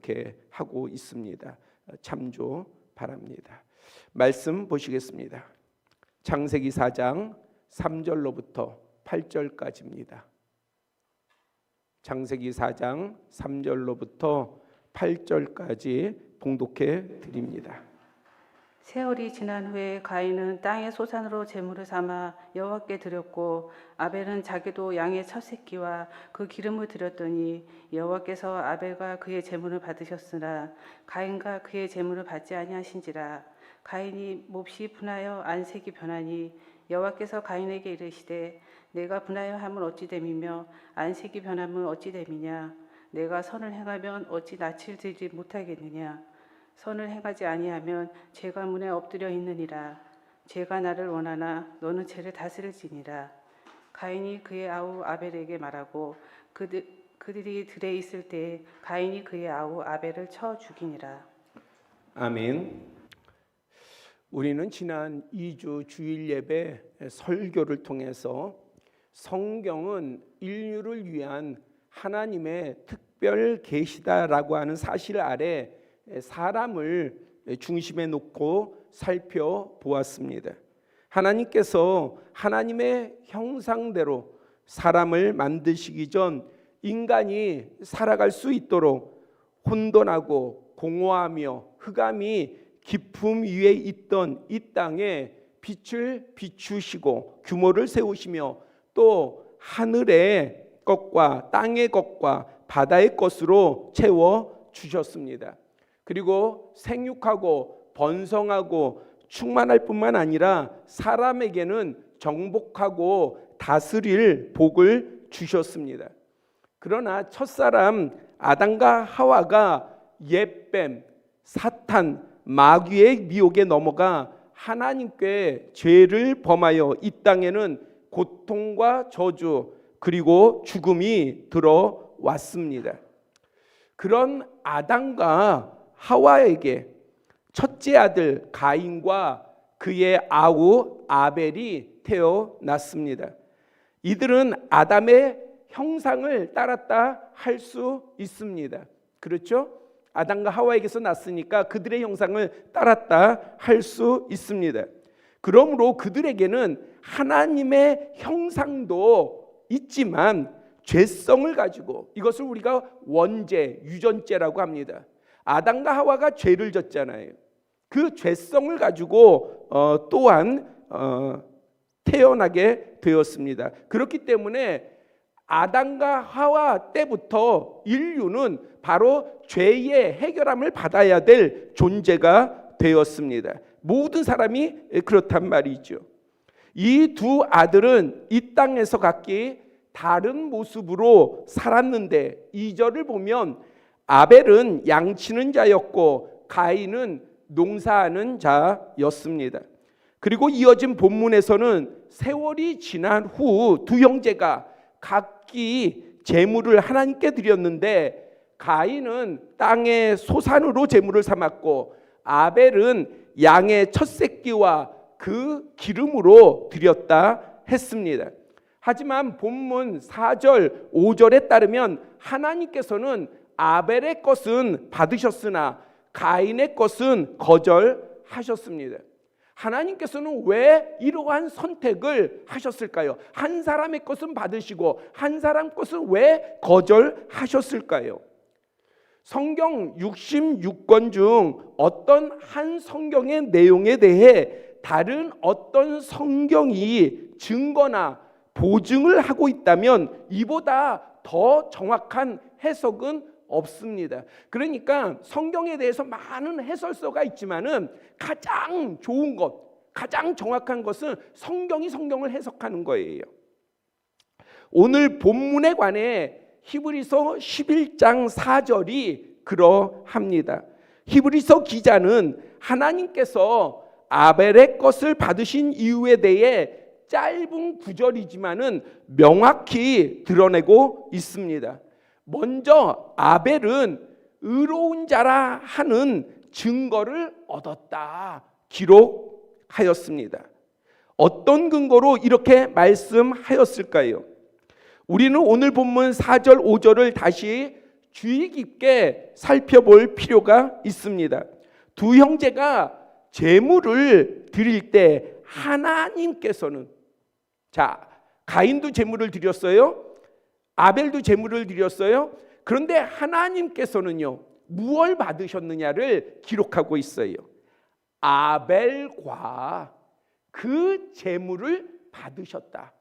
그렇게 하고 있습니다. 참조 바랍니다. 말씀 보시겠습니다. 창세기 4장 3절로부터 8절까지입니다. 창세기 4장 3절로부터 8절까지 봉독해 드립니다. 세월이 지난 후에 가인은 땅의 소산으로 제물을 삼아 여호와께 드렸고 아벨은 자기도 양의 첫 새끼와 그 기름을 드렸더니 여호와께서 아벨과 그의 제물을 받으셨으나 가인과 그의 제물을 받지 아니하신지라. 가인이 몹시 분하여 안색이 변하니 여호와께서 가인에게 이르시되 내가 분하여 함은 어찌 됨이며 안색이 변함은 어찌 됨이냐. 내가 선을 행하면 어찌 낯을 들지 못하겠느냐. 선을 행하지 아니하면 죄가 문에 엎드려 있느니라. 죄가 나를 원하나 너는 죄를 다스릴지니라. 가인이 그의 아우 아벨에게 말하고 그들이 들에 있을 때 가인이 그의 아우 아벨을 쳐 죽이니라. 아멘. 우리는 지난 2주 주일 예배 설교를 통해서 성경은 인류를 위한 하나님의 특별 계시다라고 하는 사실 아래 사람을 중심에 놓고 살펴보았습니다. 하나님께서 하나님의 형상대로 사람을 만드시기 전 인간이 살아갈 수 있도록 혼돈하고 공허하며 흑암이 깊음 위에 있던 이 땅에 빛을 비추시고 규모를 세우시며 또 하늘의 것과 땅의 것과 바다의 것으로 채워 주셨습니다. 그리고 생육하고 번성하고 충만할 뿐만 아니라 사람에게는 정복하고 다스릴 복을 주셨습니다. 그러나 첫사람 아담과 하와가 옛뱀, 사탄, 마귀의 미혹에 넘어가 하나님께 죄를 범하여 이 땅에는 고통과 저주 그리고 죽음이 들어왔습니다. 그런 아담과 하와에게 첫째 아들 가인과 그의 아우 아벨이 태어났습니다. 이들은 아담의 형상을 따랐다 할 수 있습니다. 그렇죠? 아담과 하와에게서 났으니까 그들의 형상을 따랐다 할 수 있습니다. 그러므로 그들에게는 하나님의 형상도 있지만 죄성을 가지고, 이것을 우리가 원죄, 유전죄라고 합니다. 아담과 하와가 죄를 졌잖아요. 그 죄성을 가지고 또한 태어나게 되었습니다. 그렇기 때문에 아담과 하와 때부터 인류는 바로 죄의 해결함을 받아야 될 존재가 되었습니다. 모든 사람이 그렇단 말이죠. 이 두 아들은 이 땅에서 각기 다른 모습으로 살았는데 2절을 보면 아벨은 양치는 자였고 가인은 농사하는 자였습니다. 그리고 이어진 본문에서는 세월이 지난 후 두 형제가 각기 제물을 하나님께 드렸는데 가인은 땅의 소산으로 제물을 삼았고 아벨은 양의 첫 새끼와 그 기름으로 드렸다 했습니다. 하지만 본문 4절, 5절에 따르면 하나님께서는 아벨의 것은 받으셨으나 가인의 것은 거절하셨습니다. 하나님께서는 왜 이러한 선택을 하셨을까요? 한 사람의 것은 받으시고 한 사람 것은 왜 거절하셨을까요? 성경 66권 중 어떤 한 성경의 내용에 대해 다른 어떤 성경이 증거나 보증을 하고 있다면 이보다 더 정확한 해석은 없습니다. 그러니까 성경에 대해서 많은 해설서가 있지만은 가장 좋은 것, 가장 정확한 것은 성경이 성경을 해석하는 거예요. 오늘 본문에 관해 히브리서 11장 4절이 그러합니다. 히브리서 기자는 하나님께서 아벨의 것을 받으신 이유에 대해 짧은 구절이지만은 명확히 드러내고 있습니다. 먼저 아벨은 의로운 자라 하는 증거를 얻었다 기록하였습니다. 어떤 근거로 이렇게 말씀하였을까요? 우리는 오늘 본문 4절 5절을 다시 주의 깊게 살펴볼 필요가 있습니다. 두 형제가 제물을 드릴 때 하나님께서는, 자, 가인도 제물을 드렸어요. 아벨도 제물을 드렸어요. 그런데 하나님께서는요, 무엇을 받으셨느냐를 기록하고 있어요. 아벨과 그 제물을 받으셨다.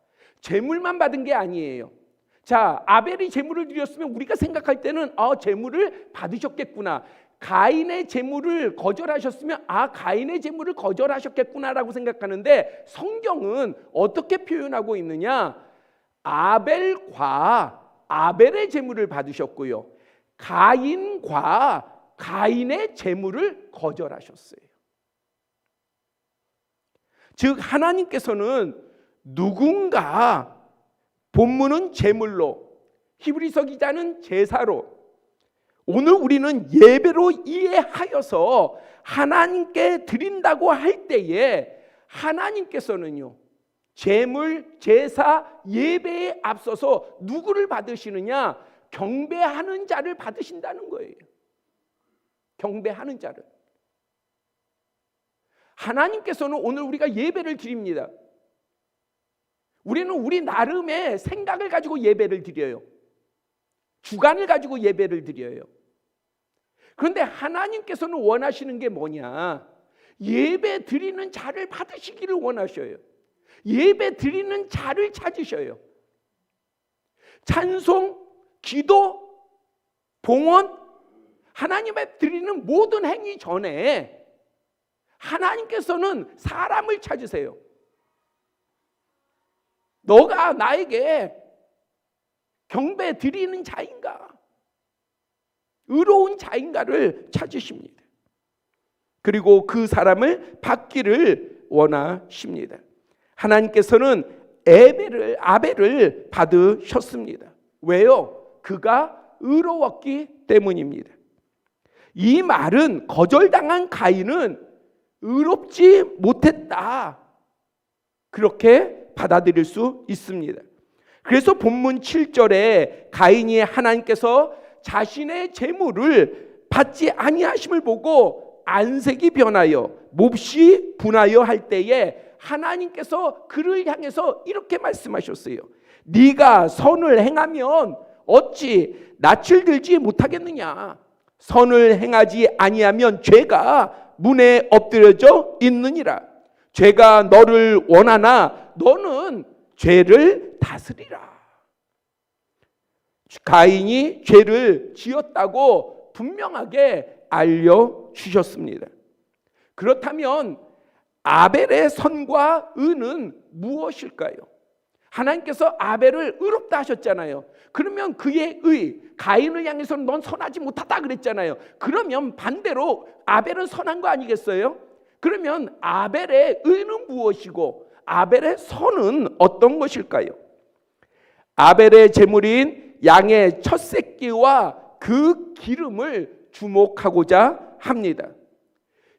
제물만 받은 게 아니에요. 자, 아벨이 제물을 드렸으면 우리가 생각할 때는 제물을 받으셨겠구나. 가인의 제물을 거절하셨으면 가인의 제물을 거절하셨겠구나라고 생각하는데, 성경은 어떻게 표현하고 있느냐? 아벨과 아벨의 제물을 받으셨고요, 가인과 가인의 제물을 거절하셨어요. 즉 하나님께서는 누군가, 본문은 제물로, 히브리서 기자는 제사로, 오늘 우리는 예배로 이해하여서 하나님께 드린다고 할 때에 하나님께서는요, 제물, 제사, 예배에 앞서서 누구를 받으시느냐? 경배하는 자를 받으신다는 거예요. 경배하는 자를. 하나님께서는 오늘 우리가 예배를 드립니다. 우리는 우리 나름의 생각을 가지고 예배를 드려요. 주관을 가지고 예배를 드려요. 그런데 하나님께서는 원하시는 게 뭐냐? 예배 드리는 자를 받으시기를 원하셔요. 예배 드리는 자를 찾으셔요. 찬송, 기도, 봉헌, 하나님의 드리는 모든 행위 전에 하나님께서는 사람을 찾으세요. 너가 나에게 경배 드리는 자인가? 의로운 자인가를 찾으십니다. 그리고 그 사람을 받기를 원하십니다. 하나님께서는 아벨을 받으셨습니다. 왜요? 그가 의로웠기 때문입니다. 이 말은 거절당한 가인은 의롭지 못했다, 그렇게 받아들일 수 있습니다. 그래서 본문 7절에 가인이 하나님께서 자신의 재물을 받지 아니하심을 보고 안색이 변하여 몹시 분하여 할 때에 하나님께서 그를 향해서 이렇게 말씀하셨어요. 네가 선을 행하면 어찌 낯을 들지 못하겠느냐? 선을 행하지 아니하면 죄가 문에 엎드려져 있느니라. 죄가 너를 원하나 너는 죄를 다스리라. 가인이 죄를 지었다고 분명하게 알려주셨습니다. 그렇다면 아벨의 선과 의는 무엇일까요? 하나님께서 아벨을 의롭다 하셨잖아요. 그러면 그의 의, 가인을 향해서는 넌 선하지 못하다 그랬잖아요. 그러면 반대로 아벨은 선한 거 아니겠어요? 그러면 아벨의 의는 무엇이고 아벨의 선은 어떤 것일까요? 아벨의 제물인 양의 첫 새끼와 그 기름을 주목하고자 합니다.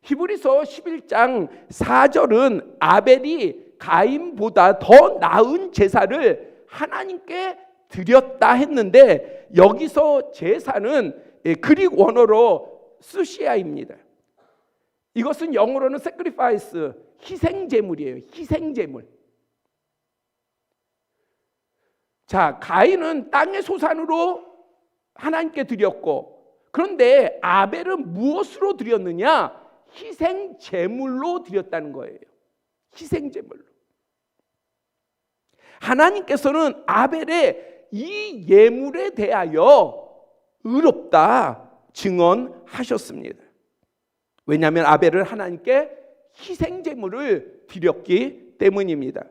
히브리서 11장 4절은 아벨이 가인보다 더 나은 제사를 하나님께 드렸다 했는데, 여기서 제사는 그릭 원어로 수시아입니다. 이것은 영어로는 sacrifice, 희생제물이에요. 희생제물. 자, 가인은 땅의 소산으로 하나님께 드렸고, 그런데 아벨은 무엇으로 드렸느냐? 희생제물로 드렸다는 거예요. 희생제물로. 하나님께서는 아벨의 이 예물에 대하여 의롭다 증언하셨습니다. 왜냐하면 아벨은 하나님께 희생제물을 드렸기 때문입니다.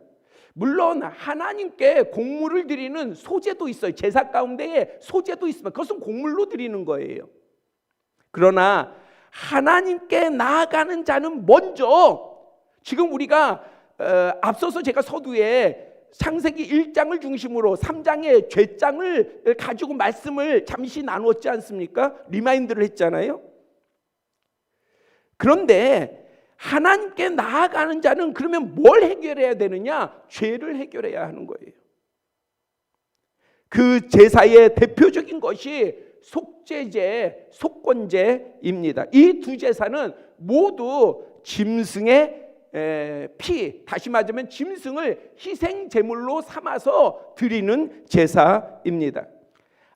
물론 하나님께 곡물을 드리는 소제도 있어요. 제사 가운데에 소제도 있으면 그것은 곡물로 드리는 거예요. 그러나 하나님께 나아가는 자는 먼저, 지금 우리가 앞서서 제가 서두에 창세기 1장을 중심으로 3장의 죄장을 가지고 말씀을 잠시 나누었지 않습니까? 리마인드를 했잖아요. 그런데 하나님께 나아가는 자는 그러면 뭘 해결해야 되느냐? 죄를 해결해야 하는 거예요. 그 제사의 대표적인 것이 속죄제, 속건제입니다. 이 두 제사는 모두 짐승의 피, 다시 말하자면 짐승을 희생 제물로 삼아서 드리는 제사입니다.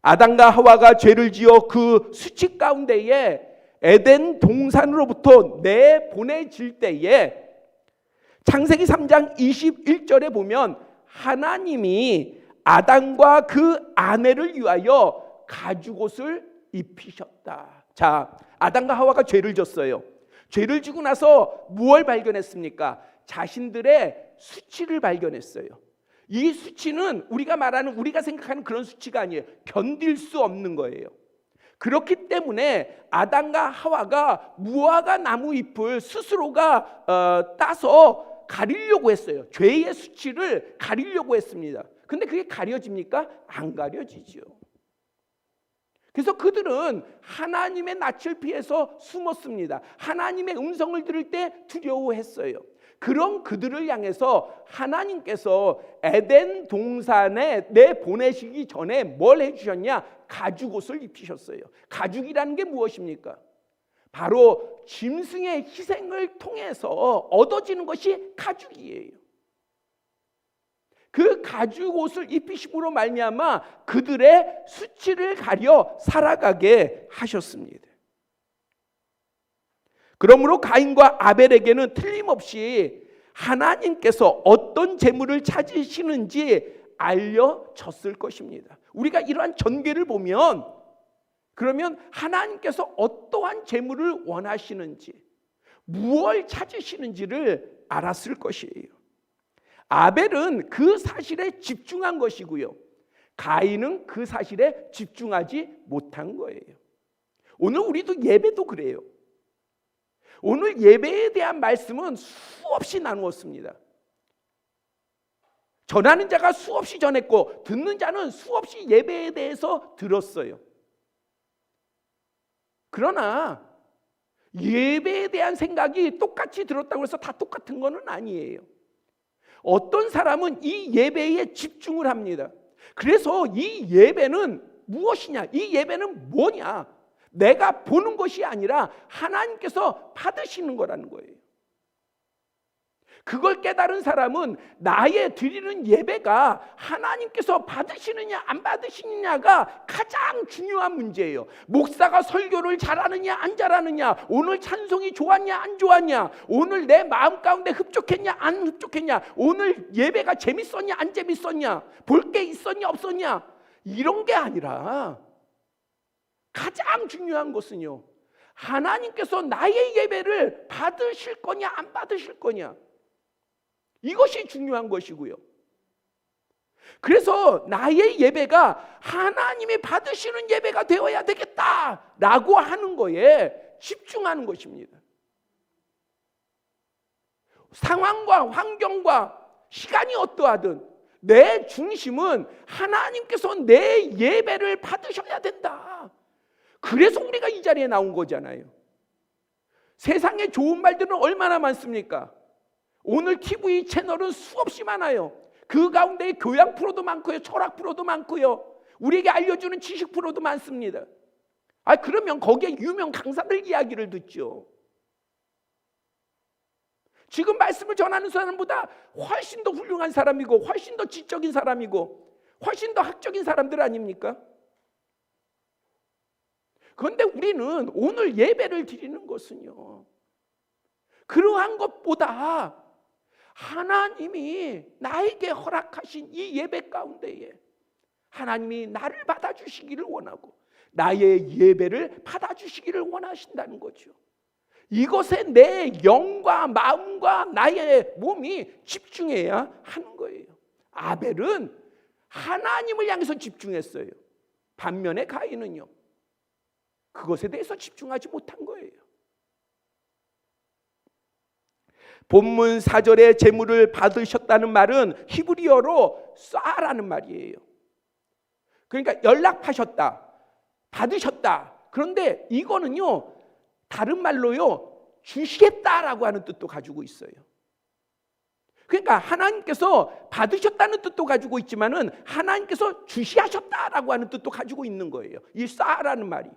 아담과 하와가 죄를 지어 그 수치 가운데에 에덴 동산으로부터 내보내질 때에 창세기 3장 21절에 보면 하나님이 아담과 그 아내를 위하여 가죽옷을 입히셨다. 자, 아담과 하와가 죄를 졌어요. 죄를 지고 나서 무엇을 발견했습니까? 자신들의 수치를 발견했어요. 이 수치는 우리가 생각하는 그런 수치가 아니에요. 견딜 수 없는 거예요. 그렇기 때문에 아담과 하와가 무화과 나무 잎을 스스로가 따서 가리려고 했어요. 죄의 수치를 가리려고 했습니다. 근데 그게 가려집니까? 안 가려지죠. 그래서 그들은 하나님의 낯을 피해서 숨었습니다. 하나님의 음성을 들을 때 두려워했어요. 그런 그들을 향해서 하나님께서 에덴 동산에 내보내시기 전에 뭘 해주셨냐? 가죽옷을 입히셨어요. 가죽이라는 게 무엇입니까? 바로 짐승의 희생을 통해서 얻어지는 것이 가죽이에요. 그 가죽옷을 입히심으로 말미암아 그들의 수치를 가려 살아가게 하셨습니다. 그러므로 가인과 아벨에게는 틀림없이 하나님께서 어떤 재물을 찾으시는지 알려졌을 것입니다. 우리가 이러한 전개를 보면 그러면 하나님께서 어떠한 재물을 원하시는지 무엇을 찾으시는지를 알았을 것이에요. 아벨은 그 사실에 집중한 것이고요. 가인은 그 사실에 집중하지 못한 거예요. 오늘 우리도 예배도 그래요. 오늘 예배에 대한 말씀은 수없이 나누었습니다. 전하는 자가 수없이 전했고 듣는 자는 수없이 예배에 대해서 들었어요. 그러나 예배에 대한 생각이 똑같이 들었다고 해서 다 똑같은 것은 아니에요. 어떤 사람은 이 예배에 집중을 합니다. 그래서 이 예배는 무엇이냐? 이 예배는 뭐냐? 내가 보는 것이 아니라 하나님께서 받으시는 거라는 거예요. 그걸 깨달은 사람은 나의 드리는 예배가 하나님께서 받으시느냐 안 받으시느냐가 가장 중요한 문제예요. 목사가 설교를 잘하느냐 안 잘하느냐, 오늘 찬송이 좋았냐 안 좋았냐, 오늘 내 마음 가운데 흡족했냐 안 흡족했냐, 오늘 예배가 재밌었냐 안 재밌었냐, 볼 게 있었냐 없었냐, 이런 게 아니라 가장 중요한 것은요, 하나님께서 나의 예배를 받으실 거냐 안 받으실 거냐, 이것이 중요한 것이고요. 그래서 나의 예배가 하나님이 받으시는 예배가 되어야 되겠다라고 하는 거에 집중하는 것입니다. 상황과 환경과 시간이 어떠하든 내 중심은 하나님께서 내 예배를 받으셔야 된다. 그래서 우리가 이 자리에 나온 거잖아요. 세상에 좋은 말들은 얼마나 많습니까? 오늘 TV 채널은 수없이 많아요. 그 가운데 교양 프로도 많고요, 철학 프로도 많고요, 우리에게 알려주는 지식 프로도 많습니다. 그러면 거기에 유명 강사들 이야기를 듣죠. 지금 말씀을 전하는 사람보다 훨씬 더 훌륭한 사람이고 훨씬 더 지적인 사람이고 훨씬 더 학적인 사람들 아닙니까? 그런데 우리는 오늘 예배를 드리는 것은요, 그러한 것보다 하나님이 나에게 허락하신 이 예배 가운데에 하나님이 나를 받아주시기를 원하고 나의 예배를 받아주시기를 원하신다는 거죠. 이것에 내 영과 마음과 나의 몸이 집중해야 하는 거예요. 아벨은 하나님을 향해서 집중했어요. 반면에 가인은요, 그것에 대해서 집중하지 못한 거예요. 본문 4절에 제물을 받으셨다는 말은 히브리어로 쏴라는 말이에요. 그러니까 연락하셨다, 받으셨다. 그런데 이거는요, 다른 말로요, 주시겠다라고 하는 뜻도 가지고 있어요. 그러니까 하나님께서 받으셨다는 뜻도 가지고 있지만은 하나님께서 주시하셨다라고 하는 뜻도 가지고 있는 거예요. 이 싸라는 말이.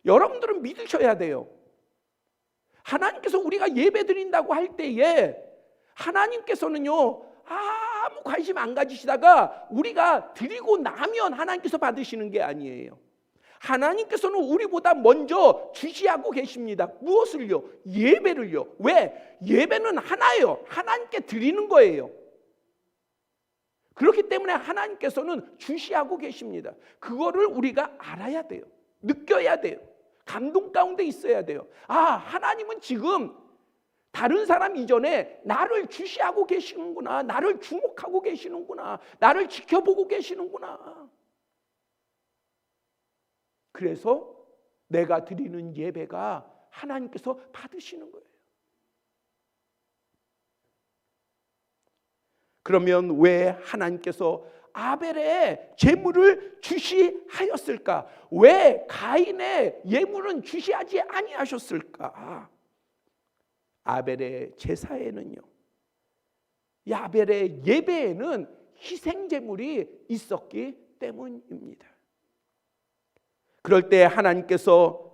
여러분들은 믿으셔야 돼요. 하나님께서 우리가 예배 드린다고 할 때에 하나님께서는요 아무 관심 안 가지시다가 우리가 드리고 나면 하나님께서 받으시는 게 아니에요. 하나님께서는 우리보다 먼저 주시하고 계십니다. 무엇을요? 예배를요. 왜? 예배는 하나예요. 하나님께 드리는 거예요. 그렇기 때문에 하나님께서는 주시하고 계십니다. 그거를 우리가 알아야 돼요. 느껴야 돼요. 감동 가운데 있어야 돼요. 아, 하나님은 지금 다른 사람 이전에 나를 주시하고 계시는구나. 나를 주목하고 계시는구나. 나를 지켜보고 계시는구나. 그래서 내가 드리는 예배가 하나님께서 받으시는 거예요. 그러면 왜 하나님께서 아벨의 제물을 주시하였을까? 왜 가인의 예물은 주시하지 아니하셨을까? 아벨의 제사에는요, 이 아벨의 예배에는 희생 제물이 있었기 때문입니다. 그럴 때 하나님께서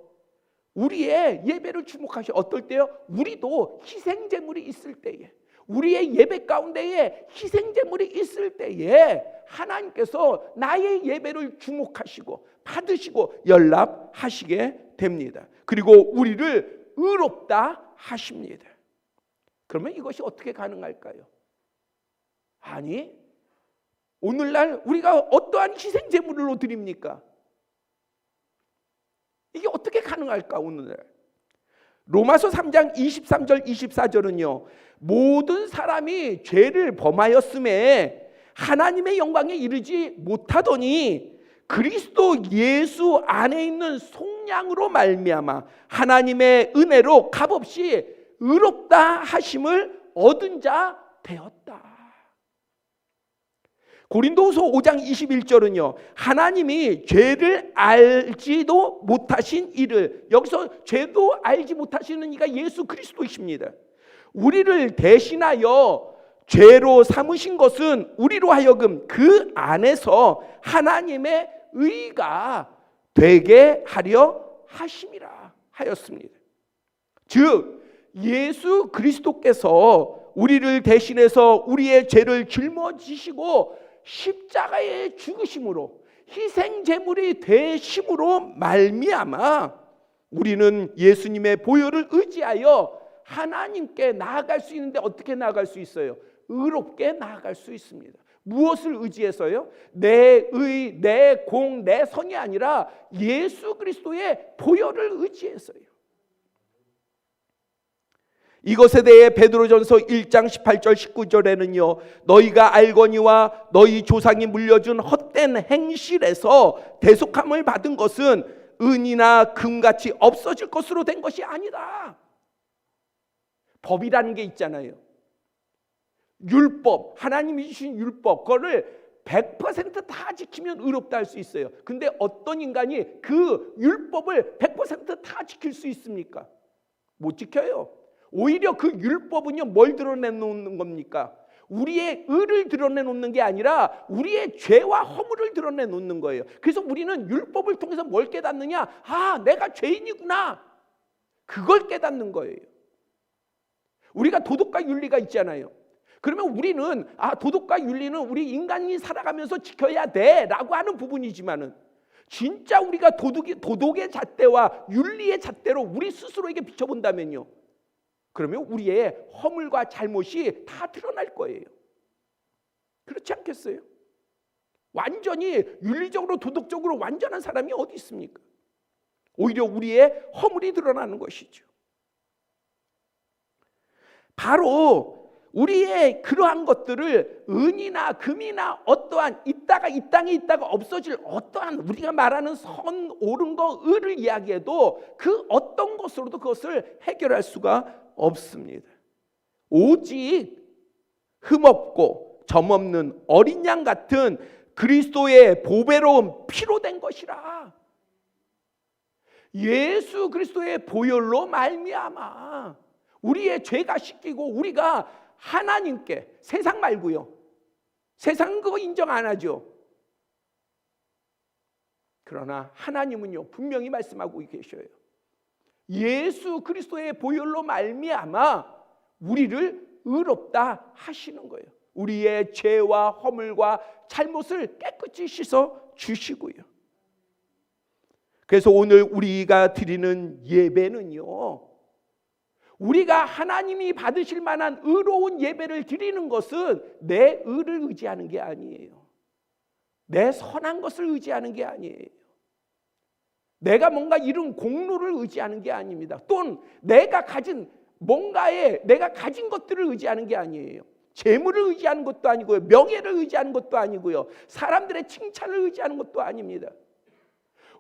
우리의 예배를 주목하셔. 어떨 때요? 우리도 희생 제물이 있을 때에, 우리의 예배 가운데에 희생 제물이 있을 때에 하나님께서 나의 예배를 주목하시고 받으시고 연락하시게 됩니다. 그리고 우리를 의롭다 하십니다. 그러면 이것이 어떻게 가능할까요? 아니, 오늘날 우리가 어떠한 희생 제물로 드립니까? 이게 어떻게 가능할까 오늘날? 로마서 3장 23절 24절은요. 모든 사람이 죄를 범하였음에 하나님의 영광에 이르지 못하더니 그리스도 예수 안에 있는 속량으로 말미암아 하나님의 은혜로 값없이 의롭다 하심을 얻은 자 되었다. 고린도후서 5장 21절은요. 하나님이 죄를 알지도 못하신 이를, 여기서 죄도 알지 못하시는 이가 예수 그리스도이십니다. 우리를 대신하여 죄로 삼으신 것은 우리로 하여금 그 안에서 하나님의 의가 되게 하려 하심이라 하였습니다. 즉 예수 그리스도께서 우리를 대신해서 우리의 죄를 짊어지시고 십자가에 죽으심으로 희생 제물이 되심으로 말미암아 우리는 예수님의 보혈을 의지하여 하나님께 나아갈 수 있는데 어떻게 나아갈 수 있어요? 의롭게 나아갈 수 있습니다. 무엇을 의지해서요? 내 의, 내 공, 내 선이 아니라 예수 그리스도의 보혈을 의지해서요. 이것에 대해 베드로전서 1장 18절 19절에는요. 너희가 알거니와 너희 조상이 물려준 헛된 행실에서 대속함을 받은 것은 은이나 금같이 없어질 것으로 된 것이 아니다. 법이라는 게 있잖아요. 율법, 하나님이 주신 율법, 그거를 100% 다 지키면 의롭다 할 수 있어요. 근데 어떤 인간이 그 율법을 100% 다 지킬 수 있습니까? 못 지켜요. 오히려 그 율법은요, 뭘 드러내놓는 겁니까? 우리의 의를 드러내놓는 게 아니라 우리의 죄와 허물을 드러내놓는 거예요. 그래서 우리는 율법을 통해서 뭘 깨닫느냐? 아, 내가 죄인이구나. 그걸 깨닫는 거예요. 우리가 도덕과 윤리가 있잖아요. 그러면 우리는 도덕과 윤리는 우리 인간이 살아가면서 지켜야 돼라고 하는 부분이지만은 진짜 우리가 도덕의 잣대와 윤리의 잣대로 우리 스스로에게 비춰본다면요. 그러면 우리의 허물과 잘못이 다 드러날 거예요. 그렇지 않겠어요? 완전히 윤리적으로 도덕적으로 완전한 사람이 어디 있습니까? 오히려 우리의 허물이 드러나는 것이죠. 바로 우리의 그러한 것들을 은이나 금이나 어떠한 있다가 이 땅에 있다가 없어질 어떠한 우리가 말하는 선, 옳은 거, 의를 이야기해도 그 어떤 것으로도 그것을 해결할 수가 없습니다. 오직 흠없고 점없는 어린 양 같은 그리스도의 보배로운 피로 된 것이라. 예수 그리스도의 보혈로 말미암아 우리의 죄가 씻기고 우리가 하나님께, 세상 말고요, 세상은 그거 인정 안 하죠. 그러나 하나님은요 분명히 말씀하고 계셔요. 예수 그리스도의 보혈로 말미암아 우리를 의롭다 하시는 거예요. 우리의 죄와 허물과 잘못을 깨끗이 씻어 주시고요. 그래서 오늘 우리가 드리는 예배는요, 우리가 하나님이 받으실 만한 의로운 예배를 드리는 것은 내 의를 의지하는 게 아니에요. 내 선한 것을 의지하는 게 아니에요. 내가 뭔가 이룬 공로를 의지하는 게 아닙니다. 또는 내가 가진 내가 가진 것들을 의지하는 게 아니에요. 재물을 의지하는 것도 아니고요, 명예를 의지하는 것도 아니고요, 사람들의 칭찬을 의지하는 것도 아닙니다.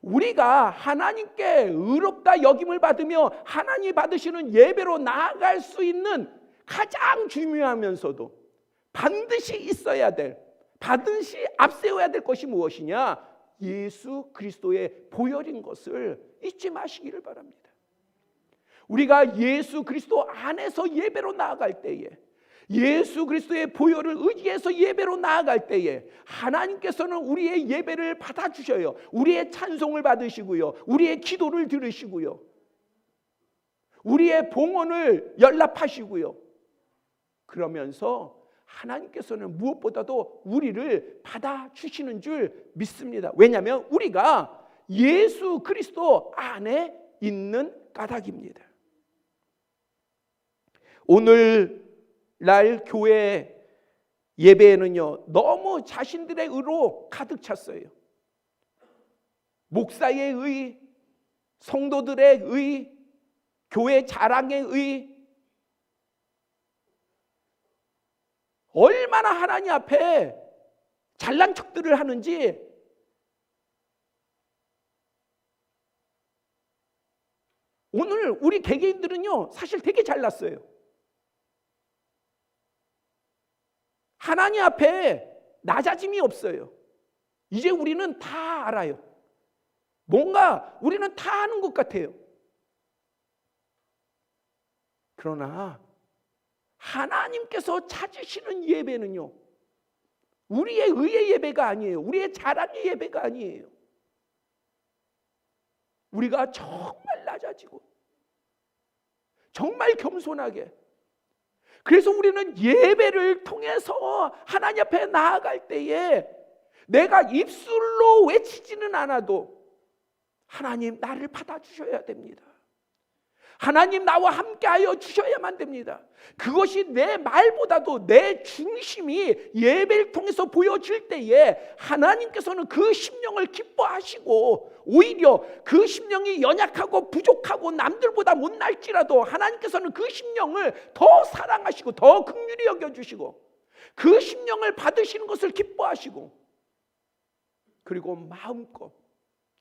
우리가 하나님께 의롭다 여김을 받으며 하나님이 받으시는 예배로 나아갈 수 있는 가장 중요하면서도 반드시 있어야 될, 반드시 앞세워야 될 것이 무엇이냐? 예수 그리스도의 보혈인 것을 잊지 마시기를 바랍니다. 우리가 예수 그리스도 안에서 예배로 나아갈 때에, 예수 그리스도의 보혈을 의지해서 예배로 나아갈 때에 하나님께서는 우리의 예배를 받아주셔요. 우리의 찬송을 받으시고요, 우리의 기도를 들으시고요, 우리의 봉헌을 연락하시고요. 그러면서 하나님께서는 무엇보다도 우리를 받아주시는 줄 믿습니다. 왜냐하면 우리가 예수 그리스도 안에 있는 까닭입니다. 오늘날 교회 예배에는요 너무 자신들의 의로 가득 찼어요. 목사의 의, 성도들의 의, 교회 자랑의 의, 얼마나 하나님 앞에 잘난 척들을 하는지 오늘 우리 개개인들은요 사실 되게 잘났어요. 하나님 앞에 낮아짐이 없어요. 이제 우리는 다 알아요. 뭔가 우리는 다 아는 것 같아요. 그러나 하나님께서 찾으시는 예배는요 우리의 의의 예배가 아니에요. 우리의 자랑의 예배가 아니에요. 우리가 정말 낮아지고 정말 겸손하게, 그래서 우리는 예배를 통해서 하나님 앞에 나아갈 때에 내가 입술로 외치지는 않아도 하나님 나를 받아주셔야 됩니다. 하나님 나와 함께하여 주셔야만 됩니다. 그것이 내 말보다도 내 중심이 예배를 통해서 보여질 때에 하나님께서는 그 심령을 기뻐하시고, 오히려 그 심령이 연약하고 부족하고 남들보다 못날지라도 하나님께서는 그 심령을 더 사랑하시고 더 긍휼히 여겨주시고 그 심령을 받으시는 것을 기뻐하시고, 그리고 마음껏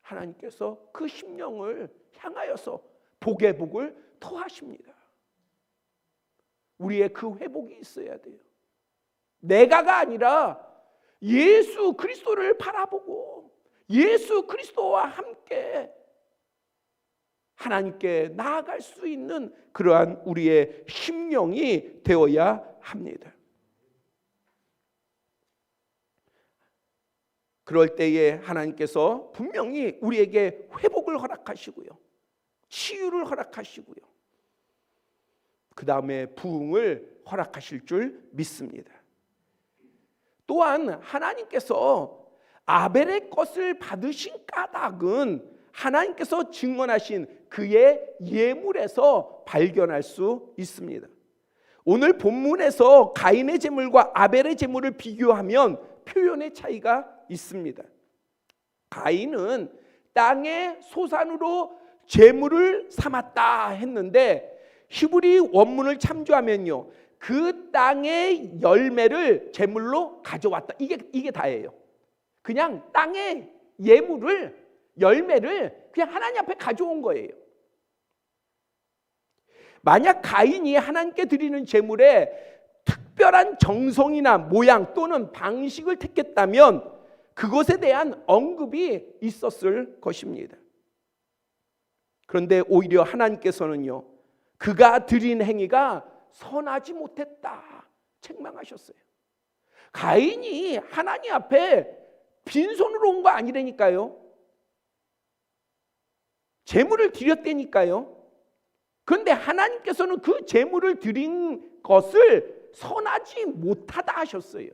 하나님께서 그 심령을 향하여서 복의 복을 토하십니다. 우리의 그 회복이 있어야 돼요. 내가가 아니라 예수 그리스도를 바라보고 예수 그리스도와 함께 하나님께 나아갈 수 있는 그러한 우리의 심령이 되어야 합니다. 그럴 때에 하나님께서 분명히 우리에게 회복을 허락하시고요, 치유를 허락하시고요, 그 다음에 부흥을 허락하실 줄 믿습니다. 또한 하나님께서 아벨의 것을 받으신 까닭은 하나님께서 증언하신 그의 예물에서 발견할 수 있습니다. 오늘 본문에서 가인의 제물과 아벨의 제물을 비교하면 표현의 차이가 있습니다. 가인은 땅의 소산으로 제물을 삼았다 했는데 히브리 원문을 참조하면요 그 땅의 열매를 제물로 가져왔다, 이게 다예요. 그냥 땅의 예물을, 열매를 그냥 하나님 앞에 가져온 거예요. 만약 가인이 하나님께 드리는 제물에 특별한 정성이나 모양 또는 방식을 택했다면 그것에 대한 언급이 있었을 것입니다. 그런데 오히려 하나님께서는요 그가 드린 행위가 선하지 못했다 책망하셨어요. 가인이 하나님 앞에 빈손으로 온 거 아니라니까요. 제물을 드렸다니까요. 그런데 하나님께서는 그 제물을 드린 것을 선하지 못하다 하셨어요.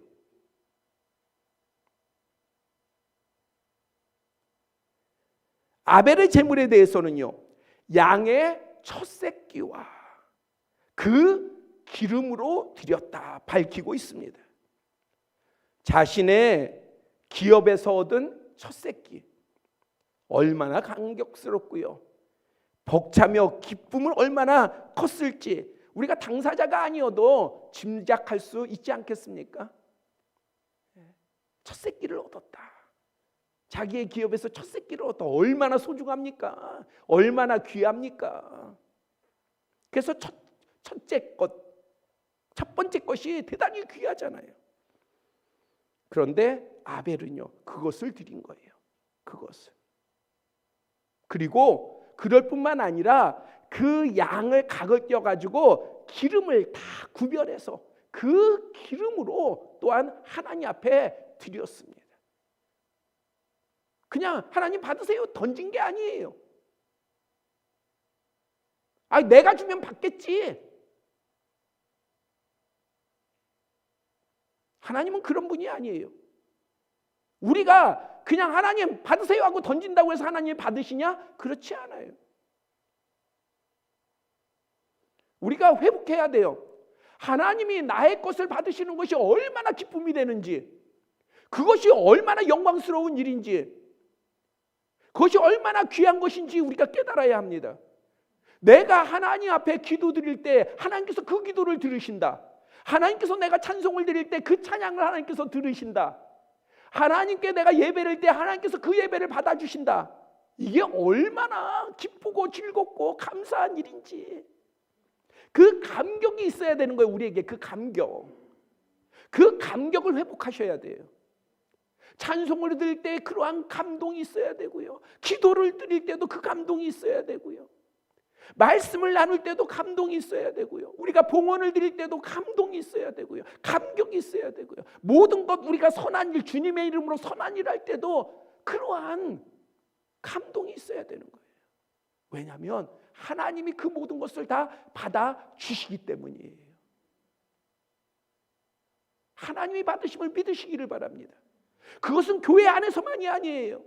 아벨의 제물에 대해서는요, 양의 첫 새끼와 그 기름으로 드렸다 밝히고 있습니다. 자신의 기업에서 얻은 첫 새끼, 얼마나 감격스럽고요, 벅차며 기쁨을 얼마나 컸을지 우리가 당사자가 아니어도 짐작할 수 있지 않겠습니까? 첫 새끼를 얻었다. 자기의 기업에서 첫 새끼를 얻어 얼마나 소중합니까? 얼마나 귀합니까? 그래서 첫째 것, 첫 번째 것이 대단히 귀하잖아요. 그런데 아벨은요, 그것을 드린 거예요. 그것을. 그리고 그럴 뿐만 아니라 그 양을 각을 껴가지고 기름을 다 구별해서 그 기름으로 또한 하나님 앞에 드렸습니다. 그냥 하나님 받으세요 던진 게 아니에요. 내가 주면 받겠지. 하나님은 그런 분이 아니에요. 우리가 그냥 하나님 받으세요 하고 던진다고 해서 하나님 받으시냐? 그렇지 않아요. 우리가 회복해야 돼요. 하나님이 나의 것을 받으시는 것이 얼마나 기쁨이 되는지, 그것이 얼마나 영광스러운 일인지, 그것이 얼마나 귀한 것인지 우리가 깨달아야 합니다. 내가 하나님 앞에 기도드릴 때 하나님께서 그 기도를 들으신다. 하나님께서 내가 찬송을 드릴 때 그 찬양을 하나님께서 들으신다. 하나님께 내가 예배를 때 하나님께서 그 예배를 받아주신다. 이게 얼마나 기쁘고 즐겁고 감사한 일인지, 그 감격이 있어야 되는 거예요. 우리에게 그 감격, 그 감격을 회복하셔야 돼요. 찬송을 드릴 때 그러한 감동이 있어야 되고요, 기도를 드릴 때도 그 감동이 있어야 되고요, 말씀을 나눌 때도 감동이 있어야 되고요, 우리가 봉헌을 드릴 때도 감동이 있어야 되고요, 감격이 있어야 되고요, 모든 것 우리가 선한 일, 주님의 이름으로 선한 일 할 때도 그러한 감동이 있어야 되는 거예요. 왜냐하면 하나님이 그 모든 것을 다 받아주시기 때문이에요. 하나님이 받으심을 믿으시기를 바랍니다. 그것은 교회 안에서만이 아니에요.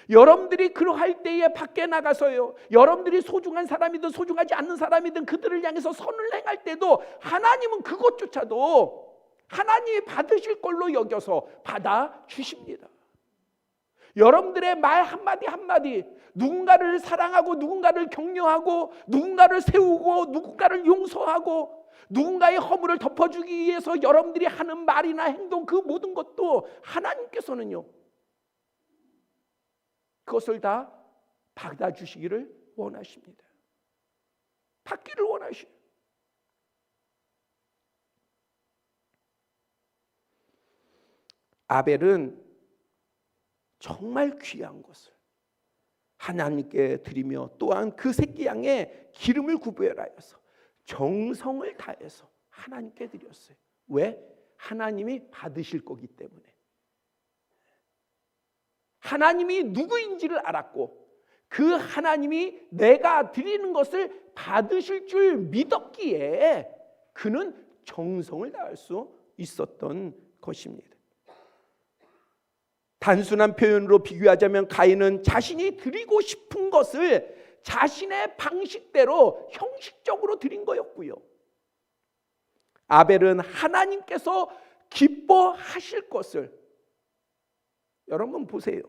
여러분들이 그러할 때에 밖에 나가서요, 여러분들이 소중한 사람이든 소중하지 않는 사람이든 그들을 향해서 선을 행할 때도 하나님은 그것조차도 하나님이 받으실 걸로 여겨서 받아주십니다. 여러분들의 말 한마디 한마디, 누군가를 사랑하고 누군가를 격려하고 누군가를 세우고 누군가를 용서하고 누군가의 허물을 덮어주기 위해서 여러분들이 하는 말이나 행동, 그 모든 것도 하나님께서는요, 그것을 다 받아주시기를 원하십니다. 받기를 원하시요. 아벨은 정말 귀한 것을 하나님께 드리며 또한 그 새끼 양의 기름을 구별하여서 정성을 다해서 하나님께 드렸어요. 왜? 하나님이 받으실 거기 때문에. 하나님이 누구인지를 알았고 그 하나님이 내가 드리는 것을 받으실 줄 믿었기에 그는 정성을 다할 수 있었던 것입니다. 단순한 표현으로 비교하자면 가인은 자신이 드리고 싶은 것을 자신의 방식대로 형식적으로 드린 거였고요, 아벨은 하나님께서 기뻐하실 것을, 여러분 보세요.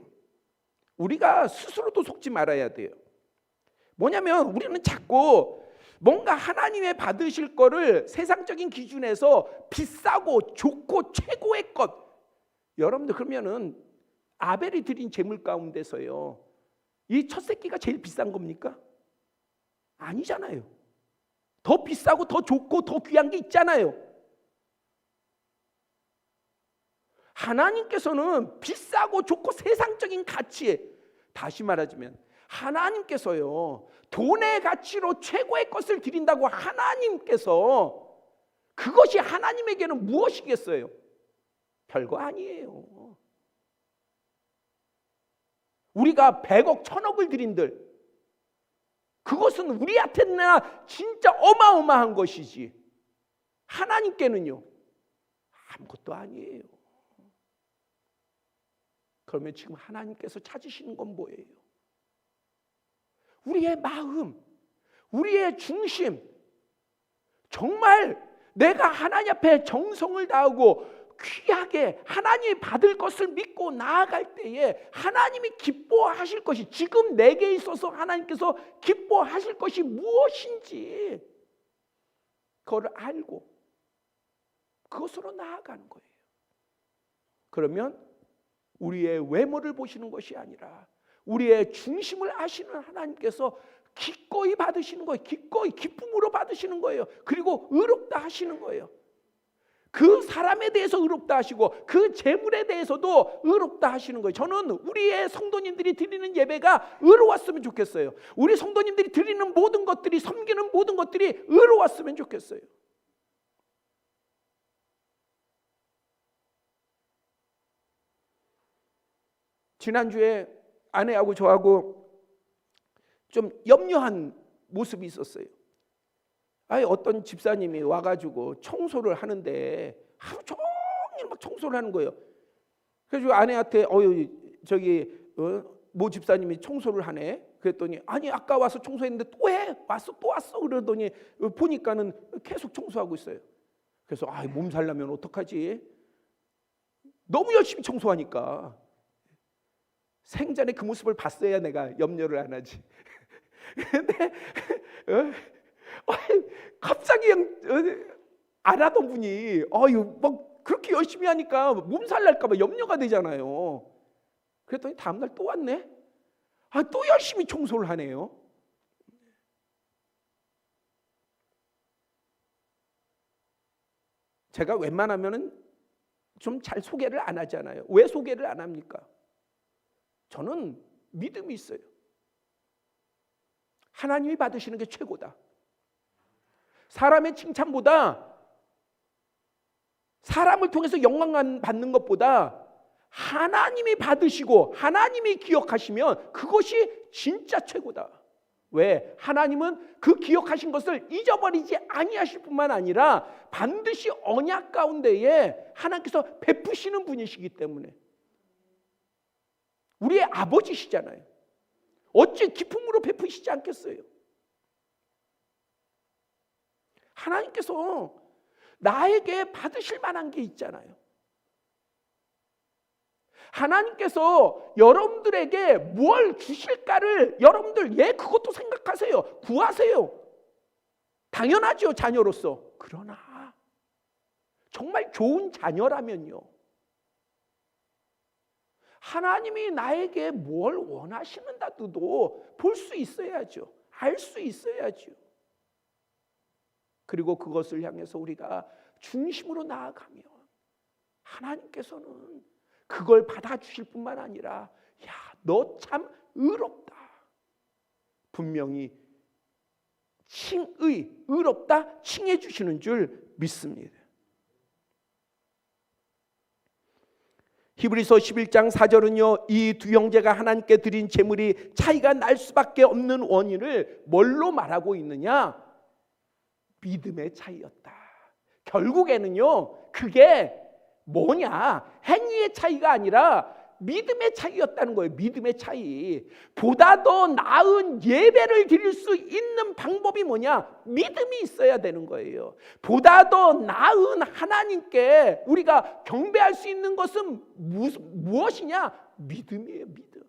우리가 스스로도 속지 말아야 돼요. 뭐냐면 우리는 자꾸 뭔가 하나님의 받으실 거를 세상적인 기준에서 비싸고 좋고 최고의 것, 여러분들 그러면은 아벨이 드린 제물 가운데서요, 이 첫 새끼가 제일 비싼 겁니까? 아니잖아요. 더 비싸고 더 좋고 더 귀한 게 있잖아요. 하나님께서는 비싸고 좋고 세상적인 가치에, 다시 말하자면 하나님께서요, 돈의 가치로 최고의 것을 드린다고 하나님께서, 그것이 하나님에게는 무엇이겠어요? 별거 아니에요. 우리가 100억, 1000억을 드린들, 그것은 우리한테는 진짜 어마어마한 것이지, 하나님께는요, 아무것도 아니에요. 그러면 지금 하나님께서 찾으시는 건 뭐예요? 우리의 마음, 우리의 중심, 정말 내가 하나님 앞에 정성을 다하고 귀하게 하나님이 받을 것을 믿고 나아갈 때에 하나님이 기뻐하실 것이, 지금 내게 있어서 하나님께서 기뻐하실 것이 무엇인지 그걸 알고 그것으로 나아가는 거예요. 그러면 우리의 외모를 보시는 것이 아니라 우리의 중심을 아시는 하나님께서 기꺼이 받으시는 거예요. 기꺼이 기쁨으로 받으시는 거예요. 그리고 의롭다 하시는 거예요. 그 사람에 대해서 의롭다 하시고 그 재물에 대해서도 의롭다 하시는 거예요. 저는 우리의 성도님들이 드리는 예배가 의로웠으면 좋겠어요. 우리 성도님들이 드리는 모든 것들이, 섬기는 모든 것들이 의로웠으면 좋겠어요. 지난주에 아내하고 저하고 좀 염려한 모습이 있었어요. 어떤 집사님이 와가지고 청소를 하는데 하루 종일 막 청소를 하는 거예요. 그래서 아내한테 모 집사님이 청소를 하네. 그랬더니 아니 아까 와서 청소했는데 또 해? 또 왔어? 그러더니 보니까는 계속 청소하고 있어요. 그래서 몸살 나면 어떡하지? 너무 열심히 청소하니까 생전에 그 모습을 봤어야 내가 염려를 안 하지. 근데 갑자기 안 하던 분이 막 그렇게 열심히 하니까 몸살 날까 봐 염려가 되잖아요. 그랬더니 다음날 또 왔네. 또 열심히 청소를 하네요. 제가 웬만하면은 좀 잘 소개를 안 하잖아요. 왜 소개를 안 합니까? 저는 믿음이 있어요. 하나님이 받으시는 게 최고다. 사람의 칭찬보다, 사람을 통해서 영광 받는 것보다 하나님이 받으시고 하나님이 기억하시면 그것이 진짜 최고다. 왜? 하나님은 그 기억하신 것을 잊어버리지 아니하실 뿐만 아니라 반드시 언약 가운데에 하나님께서 베푸시는 분이시기 때문에. 우리의 아버지시잖아요. 어찌 기쁨으로 베푸시지 않겠어요? 하나님께서 나에게 받으실 만한 게 있잖아요. 하나님께서 여러분들에게 뭘 주실까를 여러분들 그것도 생각하세요. 구하세요. 당연하죠, 자녀로서. 그러나 정말 좋은 자녀라면요, 하나님이 나에게 뭘 원하시는가도 볼 수 있어야죠. 알 수 있어야죠. 그리고 그것을 향해서 우리가 중심으로 나아가면 하나님께서는 그걸 받아주실 뿐만 아니라 너 참 의롭다. 분명히 의롭다 칭해 주시는 줄 믿습니다. 히브리서 11장 4절은요, 이 두 형제가 하나님께 드린 제물이 차이가 날 수밖에 없는 원인을 뭘로 말하고 있느냐? 믿음의 차이였다. 결국에는요, 그게 뭐냐? 행위의 차이가 아니라 믿음의 차이였다는 거예요. 믿음의 차이. 보다 더 나은 예배를 드릴 수 있는 방법이 뭐냐? 믿음이 있어야 되는 거예요. 보다 더 나은 하나님께 우리가 경배할 수 있는 것은 무엇이냐? 믿음이에요. 믿음.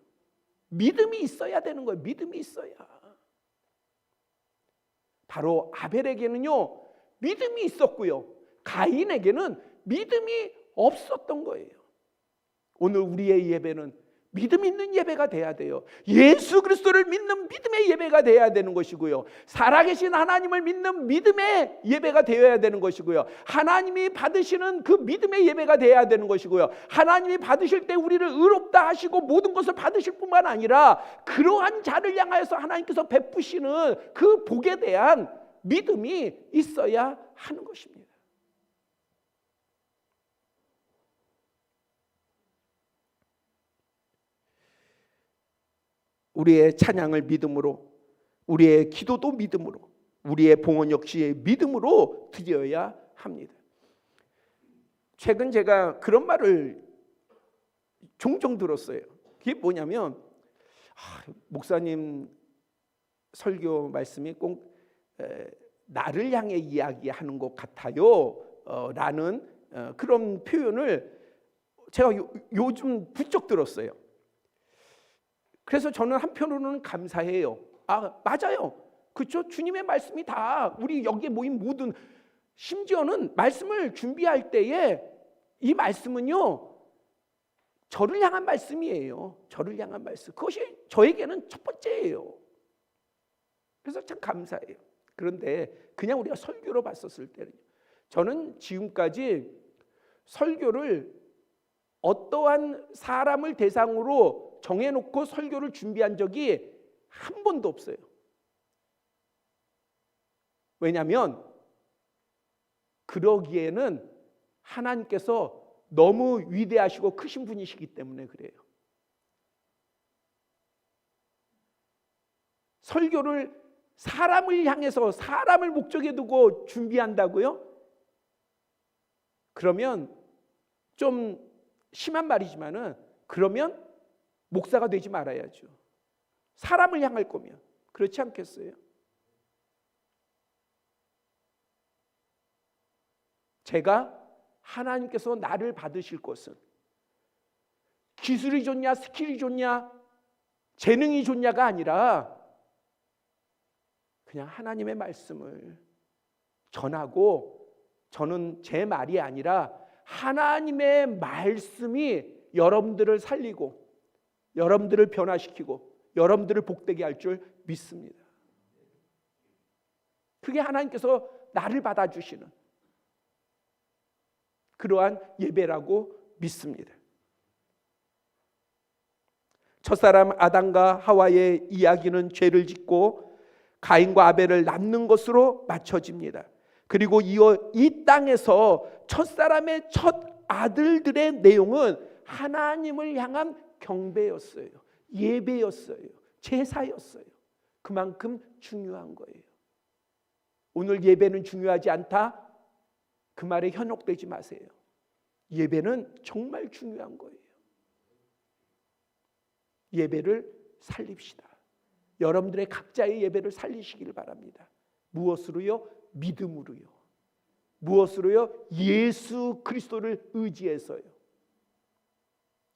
믿음이 있어야 되는 거예요. 믿음이 있어야. 바로 아벨에게는요, 믿음이 있었고요, 가인에게는 믿음이 없었던 거예요. 오늘 우리의 예배는 믿음 있는 예배가 돼야 돼요. 예수 그리스도를 믿는 믿음의 예배가 돼야 되는 것이고요. 살아계신 하나님을 믿는 믿음의 예배가 되어야 되는 것이고요. 하나님이 받으시는 그 믿음의 예배가 돼야 되는 것이고요. 하나님이 받으실 때 우리를 의롭다 하시고 모든 것을 받으실 뿐만 아니라 그러한 자를 향하여서 하나님께서 베푸시는 그 복에 대한 믿음이 있어야 하는 것입니다. 우리의 찬양을 믿음으로, 우리의 기도도 믿음으로, 우리의 봉헌 역시 믿음으로 드려야 합니다. 최근 제가 그런 말을 종종 들었어요. 그게 뭐냐면 목사님 설교 말씀이 꼭 나를 향해 이야기하는 것 같아요 라는 그런 표현을 제가 요즘 부쩍 들었어요. 그래서 저는 한편으로는 감사해요. 맞아요. 그렇죠? 주님의 말씀이 다 우리 여기에 모인 모든, 심지어는 말씀을 준비할 때에 이 말씀은요 저를 향한 말씀이에요. 저를 향한 말씀. 그것이 저에게는 첫 번째예요. 그래서 참 감사해요. 그런데 그냥 우리가 설교로 봤었을 때는 저는 지금까지 설교를 어떠한 사람을 대상으로 정해놓고 설교를 준비한 적이 한 번도 없어요. 왜냐하면 그러기에는 하나님께서 너무 위대하시고 크신 분이시기 때문에 그래요. 설교를 사람을 향해서 사람을 목적에 두고 준비한다고요? 그러면 좀 심한 말이지만은 그러면 목사가 되지 말아야죠. 사람을 향할 거면. 그렇지 않겠어요? 제가 하나님께서 나를 받으실 것은 기술이 좋냐, 스킬이 좋냐, 재능이 좋냐가 아니라 그냥 하나님의 말씀을 전하고, 저는 제 말이 아니라 하나님의 말씀이 여러분들을 살리고 여러분들을 변화시키고 여러분들을 복되게 할 줄 믿습니다. 그게 하나님께서 나를 받아주시는 그러한 예배라고 믿습니다. 첫사람 아담과 하와의 이야기는 죄를 짓고 가인과 아벨을 낳는 것으로 맞춰집니다. 그리고 이어 이 땅에서 첫사람의 첫 아들들의 내용은 하나님을 향한 경배였어요. 예배였어요. 제사였어요. 그만큼 중요한 거예요. 오늘 예배는 중요하지 않다? 그 말에 현혹되지 마세요. 예배는 정말 중요한 거예요. 예배를 살립시다. 여러분들의 각자의 예배를 살리시길 바랍니다. 무엇으로요? 믿음으로요. 무엇으로요? 예수 그리스도를 의지해서요.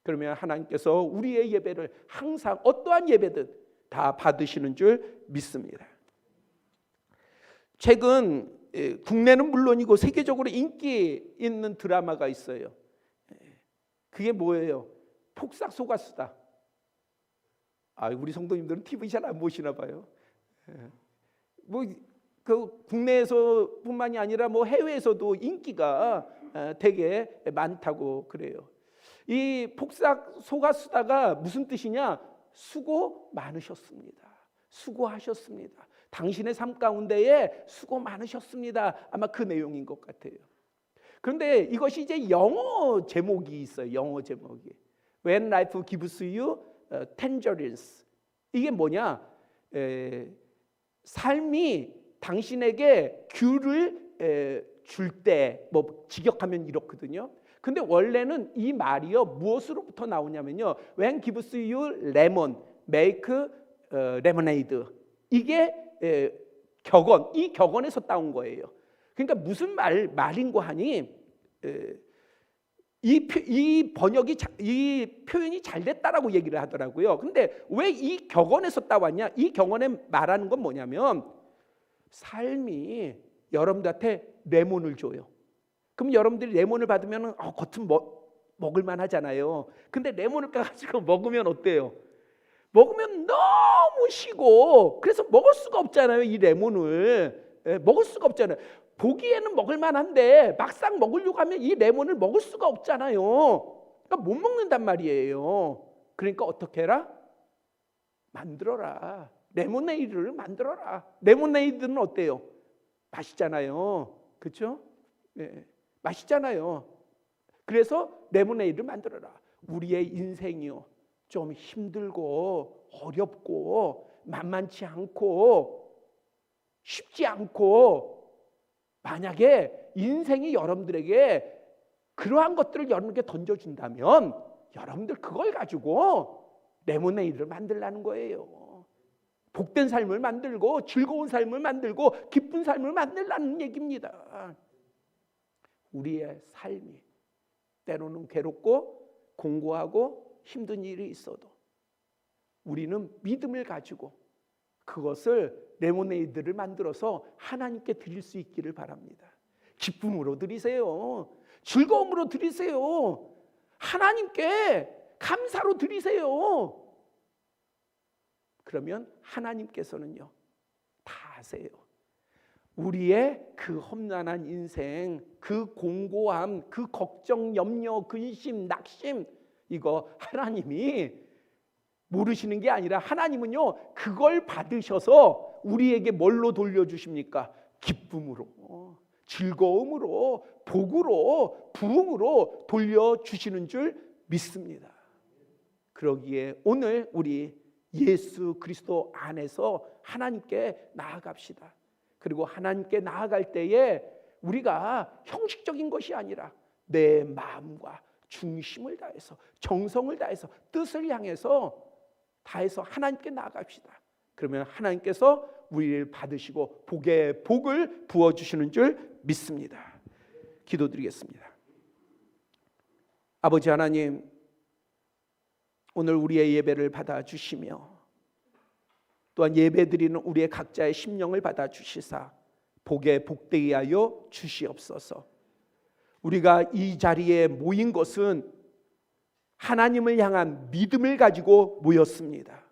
그러면 하나님께서 우리의 예배를 항상 어떠한 예배든 다 받으시는 줄 믿습니다. 최근 국내는 물론이고 세계적으로 인기 있는 드라마가 있어요. 그게 뭐예요? 폭삭 속았수다. 우리 성도님들은 TV 잘 안 보시나 봐요. 그 국내에서뿐만이 아니라 해외에서도 인기가 되게 많다고 그래요. 이 폭삭 속았수다가 무슨 뜻이냐? 수고 많으셨습니다. 수고하셨습니다. 당신의 삶 가운데에 수고 많으셨습니다. 아마 그 내용인 것 같아요. 그런데 이것이 이제 영어 제목이 있어요. 영어 제목이 When Life Gives You Tangerines. 이게 뭐냐? 삶이 당신에게 귤을 줄 때 직역하면 이렇거든요. 근데 원래는 이 말이요 무엇으로부터 나오냐면요, When gives you lemon, make lemonade. 이게 격언, 이 격언에서 따온 거예요. 그러니까 무슨 말인고 하니 이 번역이, 이 표현이 잘 됐다라고 얘기를 하더라고요. 근데 왜 이 격언에서 따왔냐? 이 격언에 말하는 건 뭐냐면 삶이 여러분들한테 레몬을 줘요. 그럼 여러분들이 레몬을 받으면 겉은 먹을만 하잖아요. 근데 레몬을 까가지고 먹으면 어때요? 먹으면 너무 시고 그래서 먹을 수가 없잖아요. 이 레몬을 먹을 수가 없잖아요. 보기에는 먹을만 한데 막상 먹으려고 하면 이 레몬을 먹을 수가 없잖아요. 그러니까 못 먹는단 말이에요. 그러니까 어떻게 해라? 만들어라. 레모네이드를 만들어라. 레모네이드는 어때요? 맛있잖아요. 그렇죠? 네, 맛있잖아요. 그래서 레모네이드를 만들어라. 우리의 인생이요, 좀 힘들고 어렵고 만만치 않고 쉽지 않고, 만약에 인생이 여러분들에게 그러한 것들을 여러분에게 던져준다면 여러분들 그걸 가지고 레모네이드를 만들라는 거예요. 복된 삶을 만들고 즐거운 삶을 만들고 기쁜 삶을 만들라는 얘기입니다. 우리의 삶이 때로는 괴롭고 공고하고 힘든 일이 있어도 우리는 믿음을 가지고 그것을 레모네이드를 만들어서 하나님께 드릴 수 있기를 바랍니다. 기쁨으로 드리세요. 즐거움으로 드리세요. 하나님께 감사로 드리세요. 그러면 하나님께서는요, 다 아세요. 우리의 그 험난한 인생, 그 공고함, 그 걱정, 염려, 근심, 낙심, 이거 하나님이 모르시는 게 아니라 하나님은요, 그걸 받으셔서 우리에게 뭘로 돌려주십니까? 기쁨으로, 즐거움으로, 복으로, 부흥으로 돌려주시는 줄 믿습니다. 그러기에 오늘 우리 예수 그리스도 안에서 하나님께 나아갑시다. 그리고 하나님께 나아갈 때에 우리가 형식적인 것이 아니라 내 마음과 중심을 다해서, 정성을 다해서, 뜻을 향해서 다해서 하나님께 나아갑시다. 그러면 하나님께서 우리를 받으시고 복의 복을 부어주시는 줄 믿습니다. 기도드리겠습니다. 아버지 하나님, 오늘 우리의 예배를 받아주시며 또한 예배드리는 우리의 각자의 심령을 받아주시사 복에 복되게 하여 주시옵소서. 우리가 이 자리에 모인 것은 하나님을 향한 믿음을 가지고 모였습니다.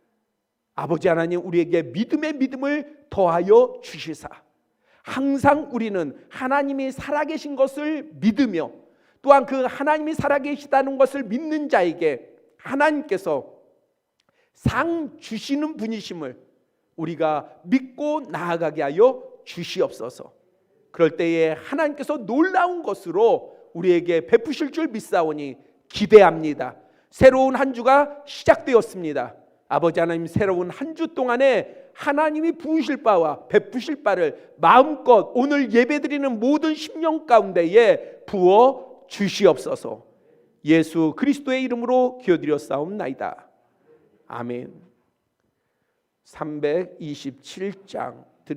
아버지 하나님, 우리에게 믿음의 믿음을 더하여 주시사 항상 우리는 하나님이 살아계신 것을 믿으며 또한 그 하나님이 살아계시다는 것을 믿는 자에게 하나님께서 상 주시는 분이심을 우리가 믿고 나아가게 하여 주시옵소서. 그럴 때에 하나님께서 놀라운 것으로 우리에게 베푸실 줄 믿사오니 기대합니다. 새로운 한 주가 시작되었습니다. 아버지 하나님, 새로운 한 주 동안에 하나님이 부으실 바와 베푸실 바를 마음껏 오늘 예배드리는 모든 심령 가운데에 부어 주시옵소서. 예수 그리스도의 이름으로 기도드렸사옵나이다. 아멘. 327장